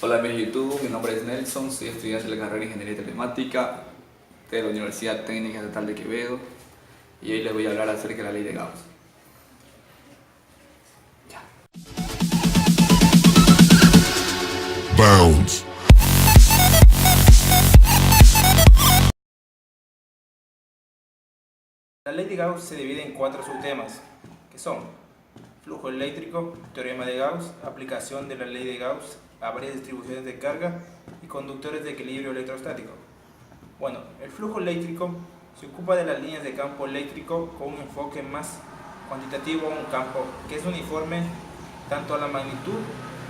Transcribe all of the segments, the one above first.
Hola amigos de YouTube, mi nombre es Nelson, soy estudiante de la carrera de Ingeniería Telemática de la Universidad Técnica Estatal de Quevedo y hoy les voy a hablar acerca de la ley de Gauss. Bounce. La ley de Gauss se divide en 4 subtemas, que son flujo eléctrico, teorema de Gauss, aplicación de la ley de Gauss a varias distribuciones de carga y conductores de equilibrio electrostático. Bueno, el flujo eléctrico se ocupa de las líneas de campo eléctrico con un enfoque más cuantitativo a un campo que es uniforme tanto a la magnitud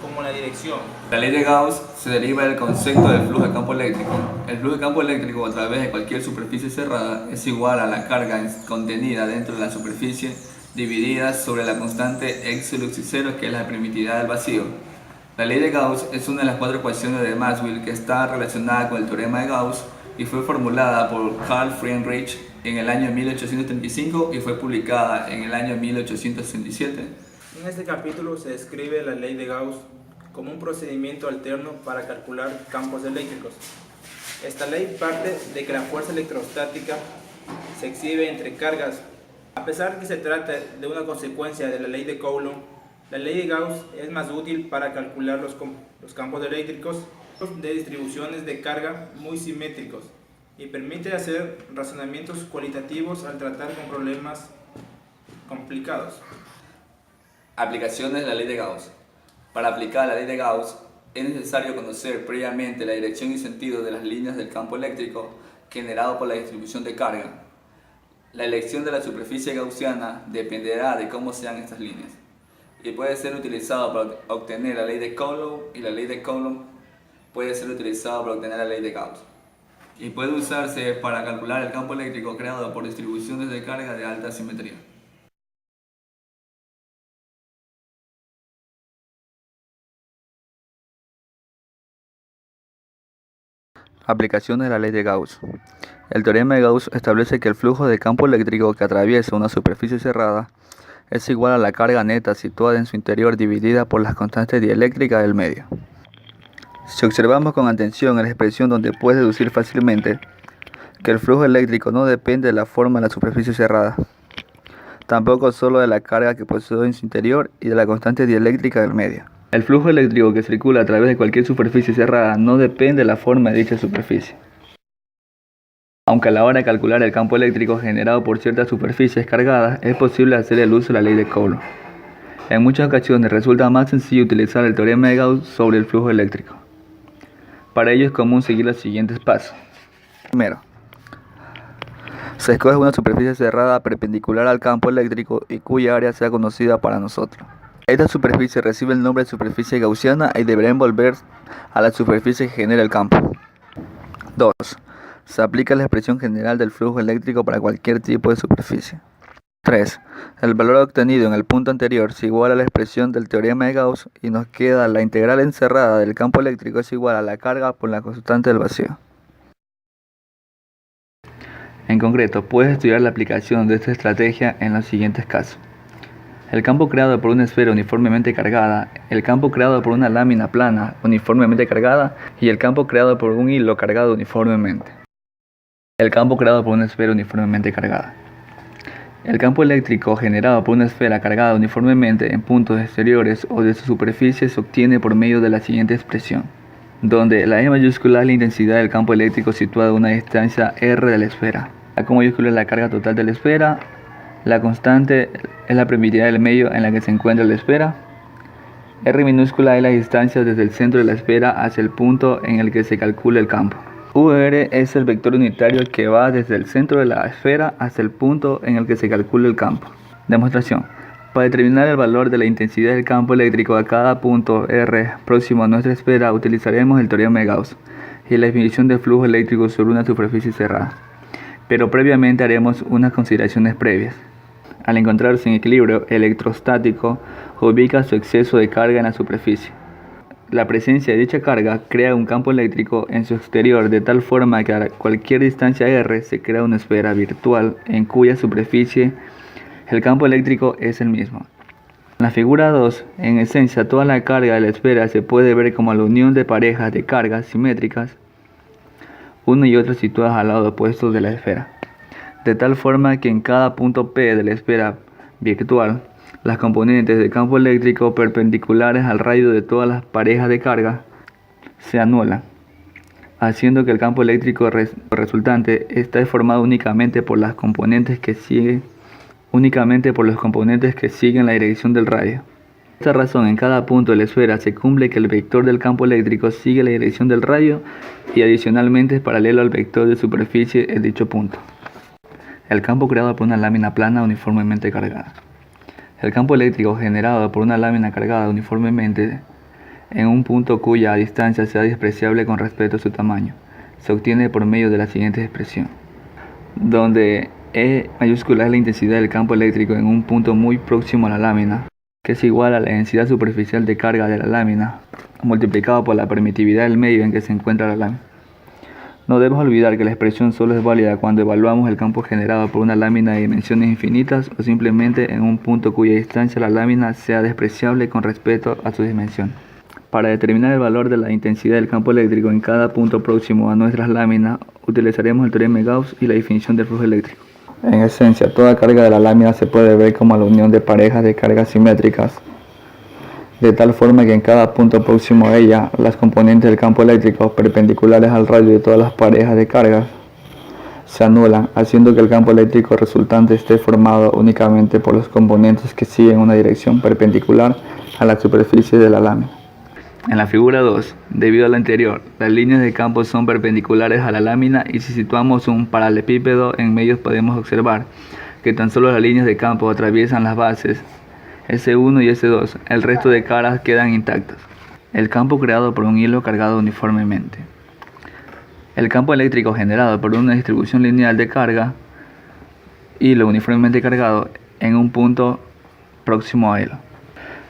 como a la dirección. La ley de Gauss se deriva del concepto del flujo de campo eléctrico. El flujo de campo eléctrico a través de cualquier superficie cerrada es igual a la carga contenida dentro de la superficie dividida sobre la constante x lux y 0, que es la permitividad del vacío. La ley de Gauss es una de las 4 ecuaciones de Maxwell que está relacionada con el teorema de Gauss y fue formulada por Carl Friedrich en el año 1835 y fue publicada en el año 1867. En este capítulo se describe la ley de Gauss como un procedimiento alterno para calcular campos eléctricos. Esta ley parte de que la fuerza electrostática se exhibe entre cargas. A pesar de que se trata de una consecuencia de la ley de Coulomb, la ley de Gauss es más útil para calcular los campos eléctricos de distribuciones de carga muy simétricos y permite hacer razonamientos cualitativos al tratar con problemas complicados. Aplicaciones de la ley de Gauss. Para aplicar la ley de Gauss es necesario conocer previamente la dirección y sentido de las líneas del campo eléctrico generado por la distribución de carga. La elección de la superficie gaussiana dependerá de cómo sean estas líneas y puede ser utilizado para obtener la ley de Coulomb, y la ley de Coulomb puede ser utilizado para obtener la ley de Gauss y puede usarse para calcular el campo eléctrico creado por distribuciones de carga de alta simetría. Aplicaciones de la ley de Gauss. El teorema de Gauss establece que el flujo de campo eléctrico que atraviesa una superficie cerrada es igual a la carga neta situada en su interior dividida por las constantes dieléctricas del medio. Si observamos con atención la expresión, donde puedes deducir fácilmente que el flujo eléctrico no depende de la forma de la superficie cerrada, tampoco solo de la carga que posee en su interior y de la constante dieléctrica del medio. El flujo eléctrico que circula a través de cualquier superficie cerrada no depende de la forma de dicha superficie. Aunque a la hora de calcular el campo eléctrico generado por ciertas superficies cargadas, es posible hacer el uso de la ley de Coulomb. En muchas ocasiones resulta más sencillo utilizar el teorema de Gauss sobre el flujo eléctrico. Para ello es común seguir los siguientes pasos. Primero, se escoge una superficie cerrada perpendicular al campo eléctrico y cuya área sea conocida para nosotros. Esta superficie recibe el nombre de superficie gaussiana y deberá envolver a la superficie que genera el campo. 2. Se aplica la expresión general del flujo eléctrico para cualquier tipo de superficie. 3. El valor obtenido en el punto anterior se iguala a la expresión del teorema de Gauss y nos queda la integral encerrada del campo eléctrico es igual a la carga por la constante del vacío. En concreto, puedes estudiar la aplicación de esta estrategia en los siguientes casos. El campo creado por una esfera uniformemente cargada, el campo creado por una lámina plana uniformemente cargada y el campo creado por un hilo cargado uniformemente. El campo creado por una esfera uniformemente cargada. El campo eléctrico generado por una esfera cargada uniformemente en puntos exteriores o de su superficie se obtiene por medio de la siguiente expresión, donde la E mayúscula es la intensidad del campo eléctrico situado a una distancia r de la esfera. La Q mayúscula es la carga total de la esfera. La constante es la permitividad del medio en la que se encuentra la esfera. R minúscula es la distancia desde el centro de la esfera hacia el punto en el que se calcula el campo. UR es el vector unitario que va desde el centro de la esfera hasta el punto en el que se calcula el campo. Demostración. Para determinar el valor de la intensidad del campo eléctrico a cada punto R próximo a nuestra esfera, utilizaremos el teorema de Gauss y la definición de flujo eléctrico sobre una superficie cerrada. Pero previamente haremos unas consideraciones previas. Al encontrarse en equilibrio electrostático, ubica su exceso de carga en la superficie. La presencia de dicha carga crea un campo eléctrico en su exterior de tal forma que a cualquier distancia r se crea una esfera virtual en cuya superficie el campo eléctrico es el mismo. En la figura 2, en esencia, toda la carga de la esfera se puede ver como la unión de parejas de cargas simétricas, una y otra situadas al lado opuesto de la esfera, de tal forma que en cada punto P de la esfera virtual, las componentes del campo eléctrico perpendiculares al radio de todas las parejas de carga se anulan, haciendo que el campo eléctrico resultante esté formado únicamente por los componentes que siguen la dirección del radio. Por esta razón, en cada punto de la esfera se cumple que el vector del campo eléctrico sigue la dirección del radio y adicionalmente es paralelo al vector de superficie en dicho punto. El campo creado por una lámina plana uniformemente cargada. El campo eléctrico generado por una lámina cargada uniformemente en un punto cuya distancia sea despreciable con respecto a su tamaño se obtiene por medio de la siguiente expresión, donde E mayúscula es la intensidad del campo eléctrico en un punto muy próximo a la lámina, que es igual a la densidad superficial de carga de la lámina, multiplicado por la permitividad del medio en que se encuentra la lámina. No debemos olvidar que la expresión solo es válida cuando evaluamos el campo generado por una lámina de dimensiones infinitas o simplemente en un punto cuya distancia a la lámina sea despreciable con respecto a su dimensión. Para determinar el valor de la intensidad del campo eléctrico en cada punto próximo a nuestras láminas, utilizaremos el teorema de Gauss y la definición del flujo eléctrico. En esencia, toda carga de la lámina se puede ver como la unión de parejas de cargas simétricas, de tal forma que en cada punto próximo a ella, las componentes del campo eléctrico perpendiculares al radio de todas las parejas de cargas se anulan, haciendo que el campo eléctrico resultante esté formado únicamente por los componentes que siguen una dirección perpendicular a la superficie de la lámina. En la figura 2, debido a lo anterior, las líneas de campo son perpendiculares a la lámina y si situamos un paralelepípedo en medio podemos observar que tan solo las líneas de campo atraviesan las bases S1 y S2, el resto de caras quedan intactas. El campo creado por un hilo cargado uniformemente. El campo eléctrico generado por una distribución lineal de carga, hilo uniformemente cargado en un punto próximo a él.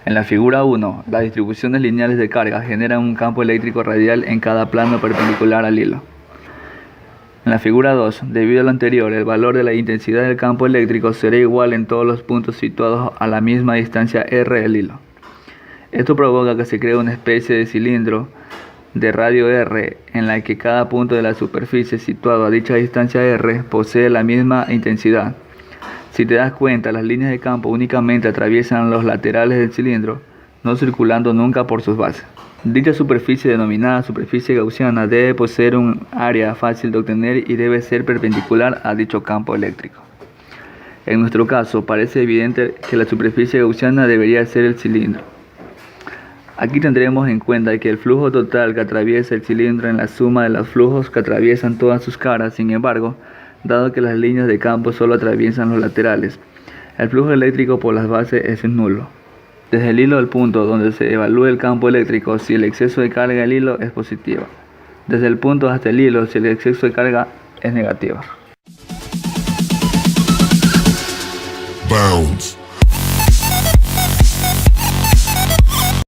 En la figura 1, las distribuciones lineales de carga generan un campo eléctrico radial en cada plano perpendicular al hilo. En la figura 2, debido a lo anterior, el valor de la intensidad del campo eléctrico será igual en todos los puntos situados a la misma distancia r del hilo. Esto provoca que se cree una especie de cilindro de radio r en la que cada punto de la superficie situado a dicha distancia r posee la misma intensidad. Si te das cuenta, las líneas de campo únicamente atraviesan los laterales del cilindro, no circulando nunca por sus bases. Dicha superficie, denominada superficie gaussiana, debe poseer un área fácil de obtener y debe ser perpendicular a dicho campo eléctrico. En nuestro caso, parece evidente que la superficie gaussiana debería ser el cilindro. Aquí tendremos en cuenta que el flujo total que atraviesa el cilindro es la suma de los flujos que atraviesan todas sus caras. Sin embargo, dado que las líneas de campo solo atraviesan los laterales, el flujo eléctrico por las bases es nulo. Desde el hilo al punto donde se evalúa el campo eléctrico, si el exceso de carga del hilo es positiva. Desde el punto hasta el hilo, si el exceso de carga es negativa. Bounds.